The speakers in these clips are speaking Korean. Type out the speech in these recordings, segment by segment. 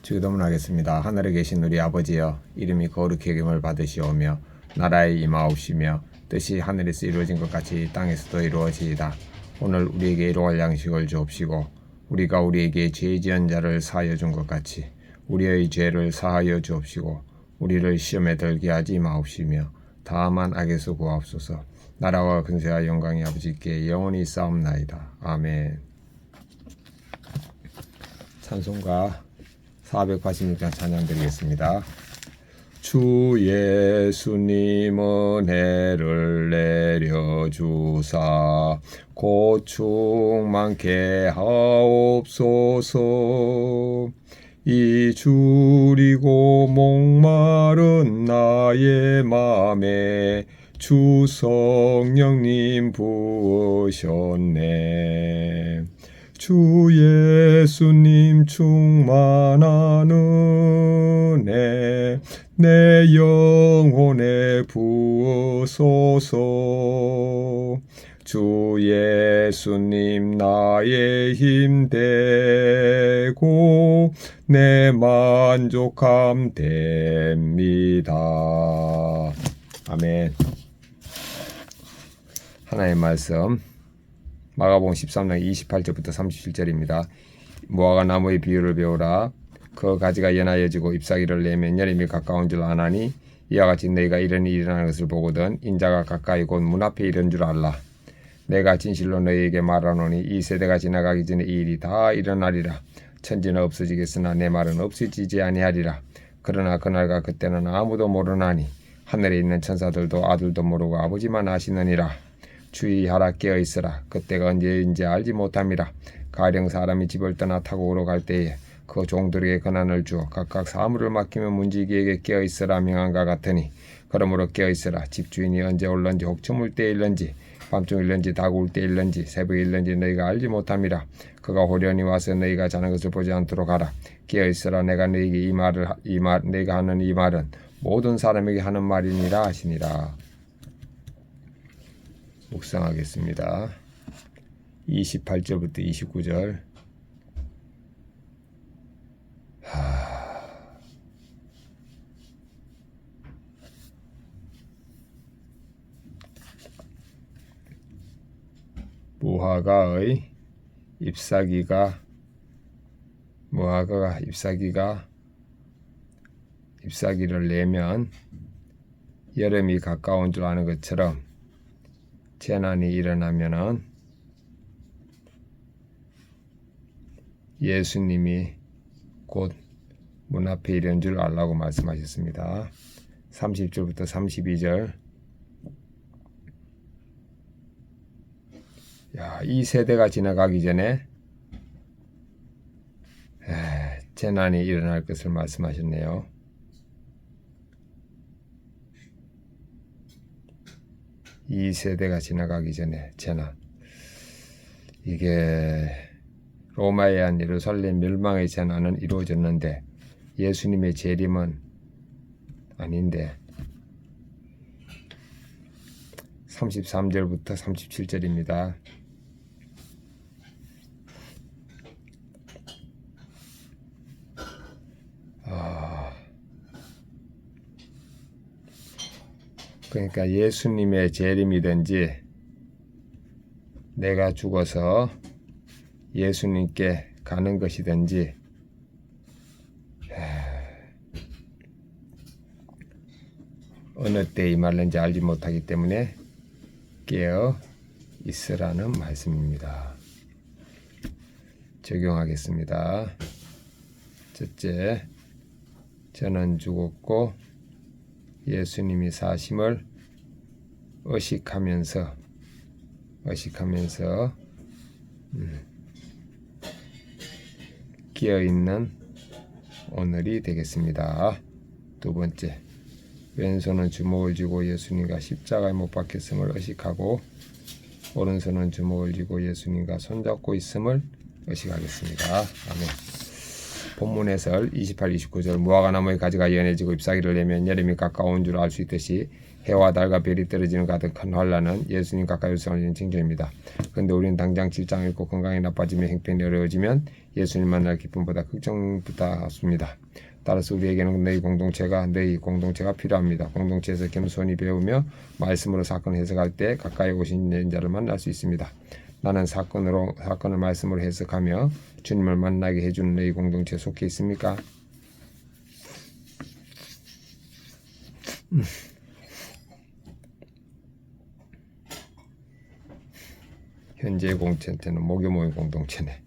주기도문하겠습니다. 하늘에 계신 우리 아버지여, 이름이 거룩히 여김을 받으시오며 나라에 임하옵시며 뜻이 하늘에서 이루어진 것 같이 땅에서도 이루어지이다. 오늘 우리에게 일용할 양식을 주옵시고 우리가 우리에게 죄 지은 자를 사하여 준 것 같이 우리의 죄를 사하여 주옵시고 우리를 시험에 들게 하지 마옵시며 다만 악에서 구하옵소서. 나라와 근세와 영광이 아버지께 영원히 싸움나이다. 아멘. 찬송가 486장 찬양 드리겠습니다. 주 예수님 은혜를 내려주사 고충 많게 하옵소서. 이 줄이고 목마른 나의 맘에 주 성령님 부으셨네. 주 예수님 충만한 은혜 내 영혼에 부으소서. 주 예수님 나의 힘 되고 내 만족함 됩니다. 아멘. 하나님의 말씀 마가복음 13장 28절부터 37절입니다. 무화과 나무의 비유를 배우라. 그 가지가 연하여지고 잎사귀를 내면 여름이 가까운 줄 아나니 이와 같이 너희가 이런 일이 일어나는 것을 보거든 인자가 가까이 곧 문 앞에 이른 줄 알라. 내가 진실로 너희에게 말하노니 이 세대가 지나가기 전에 이 일이 다 일어나리라. 천지는 없어지겠으나 내 말은 없어지지 아니하리라. 그러나 그날과 그때는 아무도 모르나니 하늘에 있는 천사들도 아들도 모르고 아버지만 아시느니라. 주의하라, 깨어있으라. 그때가 언제인지 알지 못함이라. 가령 사람이 집을 떠나 타국으로 갈 때에 그 종들에게 권한을 주어 각각 사물을 맡기면 문지기에게 깨어있으라 명한과 같으니 그러므로 깨어있으라. 집주인이 언제 올런지 혹 저물 때일런지 밤중일런지 다구울 때일런지 새벽일런지 너희가 알지 못함이라. 그가 호련히 와서 너희가 자는 것을 보지 않도록 하라. 깨어있으라. 내가 너희에게 내가 하는 이 말은 모든 사람에게 하는 말이니라 하시니라. 묵상하겠습니다. 28절부터 29절. 무화과의 잎사귀를 내면 여름이 가까운 줄 아는 것처럼 재난이 일어나면은 예수님이 곧 문 앞에 이른 줄 알라고 말씀하셨습니다. 30절부터 32절. 이 세대가 지나가기 전에 재난이 일어날 것을 말씀하셨네요. 이 세대가 지나가기 전에 재난. 이게 로마에 의한 예루살렘 멸망의 재난은 이루어졌는데 예수님의 재림은 아닌데 33절부터 37절입니다. 그러니까 예수님의 재림이든지 내가 죽어서 예수님께 가는 것이든지 어느 때 임할는지 알지 못하기 때문에 깨어 있으라는 말씀입니다. 적용하겠습니다. 첫째, 저는 죽었고 예수님이 사심을 의식하면서 깨어있는 오늘이 되겠습니다. 두 번째, 왼손은 주먹을 쥐고 예수님과 십자가에 못 박혔음을 의식하고 오른손은 주먹을 쥐고 예수님과 손잡고 있음을 의식하겠습니다. 아멘. 본문 해설 28, 29절 무화과 나무의 가지가 연해지고 잎사귀를 내면 여름이 가까운 줄 알 수 있듯이 해와 달과 별이 떨어지는 같은 큰 환란은 예수님 가까이 올수록 징조입니다. 그런데 우리는 당장 질장 잃고 건강이 나빠지며 형편이 어려워지면 예수님 만날 기쁨보다 걱정보다 없습니다. 따라서 우리에게는 너희 공동체가 필요합니다. 공동체에서 겸손히 배우며 말씀으로 사건을 해석할 때 가까이 오신 연자를 만날 수 있습니다. 나는 사건을 말씀으로 해석하며 주님을 만나게 해주는 너희 공동체에 속해 있습니까? 현재 공동체는 모교모임 공동체네.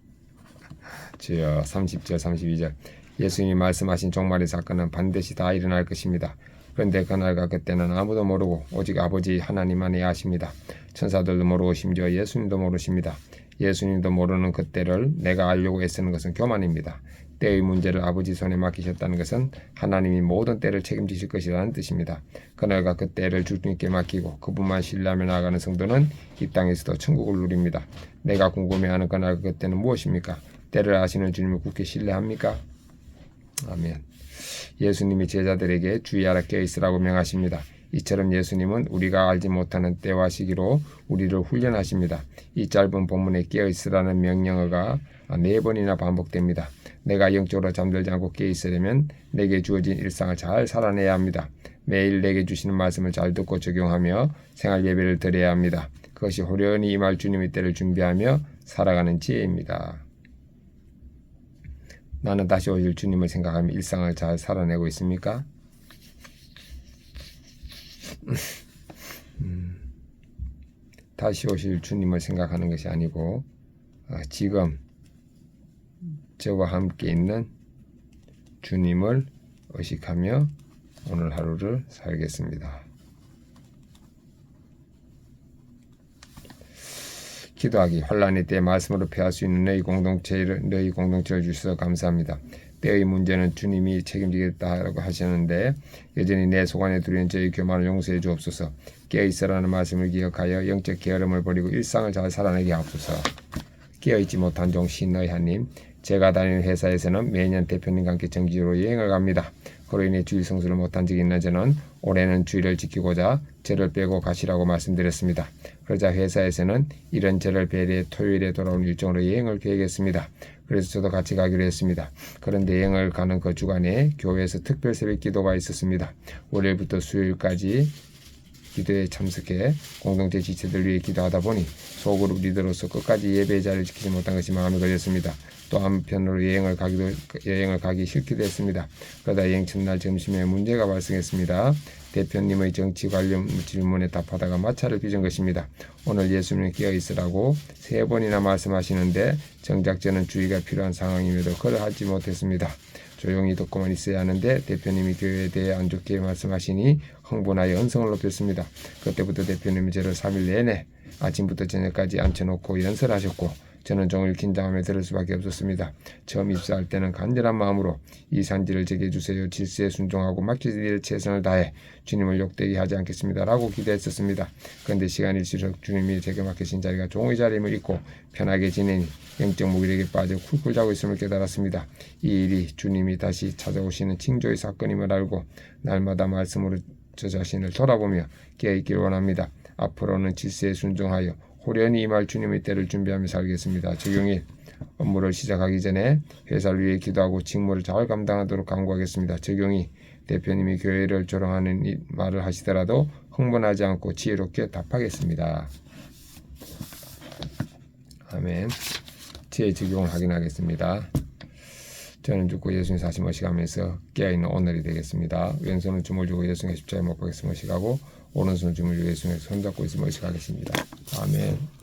주여. 30절 32절 예수님이 말씀하신 종말의 사건은 반드시 다 일어날 것입니다. 그런데 그날과 그때는 아무도 모르고 오직 아버지 하나님만이 아십니다. 천사들도 모르고 심지어 예수님도 모르십니다. 예수님도 모르는 그때를 내가 알려고 애쓰는 것은 교만입니다. 때의 문제를 아버지 손에 맡기셨다는 것은 하나님이 모든 때를 책임지실 것이라는 뜻입니다. 그날과 그때를 주님께 맡기고 그분만 신뢰하며 나아가는 성도는 이 땅에서도 천국을 누립니다. 내가 궁금해하는 그날과 그때는 무엇입니까? 때를 아시는 주님을 굳게 신뢰합니까? 아멘. 예수님이 제자들에게 주의하라 깨어있으라고 명하십니다. 이처럼 예수님은 우리가 알지 못하는 때와 시기로 우리를 훈련하십니다. 이 짧은 본문에 깨어있으라는 명령어가 4번이나 반복됩니다. 내가 영적으로 잠들지 않고 깨어있으려면 내게 주어진 일상을 잘 살아내야 합니다. 매일 내게 주시는 말씀을 잘 듣고 적용하며 생활 예배를 드려야 합니다. 그것이 호련히 임할 주님의 때를 준비하며 살아가는 지혜입니다. 나는 다시 오실 주님을 생각하며 일상을 잘 살아내고 있습니까? 다시 오실 주님을 생각하는 것이 아니고 지금 저와 함께 있는 주님을 의식하며 오늘 하루를 살겠습니다. 기도하기. 환난의 때 말씀으로 피할 수 있는 너희 공동체를 주셔서 감사합니다. 때의 문제는 주님이 책임지겠다고 하시는데 여전히 내 속안에 들어있는 저희 교만을 용서해 주옵소서. 깨어있으라는 말씀을 기억하여 영적 게으름을 버리고 일상을 잘 살아내게 하옵소서. 깨어있지 못한 종 신의 하나님, 제가 다니는 회사에서는 매년 대표님과 함께 정기적으로 여행을 갑니다. 그로 인해 주일 성수를 못한 적이 있는 저는 올해는 주일을 지키고자 저를 빼고 가시라고 말씀드렸습니다. 그러자 회사에서는 이런 저를 배려해 토요일에 돌아온 일정으로 여행을 계획했습니다. 그래서 저도 같이 가기로 했습니다. 그런데 여행을 가는 그 주간에 교회에서 특별 새벽 기도가 있었습니다. 월요일부터 수요일까지 기도에 참석해 공동체 지체들 위해 기도하다 보니 소그룹 리더로서 끝까지 예배의 자리를 지키지 못한 것이 마음에 걸렸습니다. 또 한편으로 여행을 가기 싫기도 했습니다. 그러다 여행 첫날 점심에 문제가 발생했습니다. 대표님의 정치 관련 질문에 답하다가 마찰을 빚은 것입니다. 오늘 예수님은 깨어있으라고 3번이나 말씀하시는데 정작 저는 주의가 필요한 상황임에도 그를 하지 못했습니다. 조용히 듣고만 있어야 하는데 대표님이 교회에 대해 안 좋게 말씀하시니 흥분하여 언성을 높였습니다. 그때부터 대표님이 저를 3일 내내 아침부터 저녁까지 앉혀놓고 연설하셨고 저는 종일 긴장하며 들을 수밖에 없었습니다. 처음 입사할 때는 간절한 마음으로 이 산지를 제게 주세요. 질서에 순종하고 맡기실 최선을 다해 주님을 욕되게 하지 않겠습니다. 라고 기대했었습니다. 그런데 시간이 일수록 주님이 제게 맡기신 자리가 종의 자리임을 잊고 편하게 지내니 영적 무기력에 빠져 쿨쿨 자고 있음을 깨달았습니다. 이 일이 주님이 다시 찾아오시는 징조의 사건임을 알고 날마다 말씀으로 저 자신을 돌아보며 깨어있기를 원합니다. 앞으로는 질서에 순종하여 호련히 임할 주님의 때를 준비하며 살겠습니다. 적용일 업무를 시작하기 전에 회사를 위해 기도하고 직무를 잘 감당하도록 강구하겠습니다. 적용이 대표님이 교회를 조롱하는 말을 하시더라도 흥분하지 않고 지혜롭게 답하겠습니다. 아멘. 지혜 적용을 확인하겠습니다. 저는 죽고 예수님 사심 의식하면서 깨어있는 오늘이 되겠습니다. 왼손은 주물 주고 예수님의 십자가에 못 박혔음을 의식하고 오른손은 주물 주고 예수님의 손잡고 있음을 의식하겠습니다. 아멘.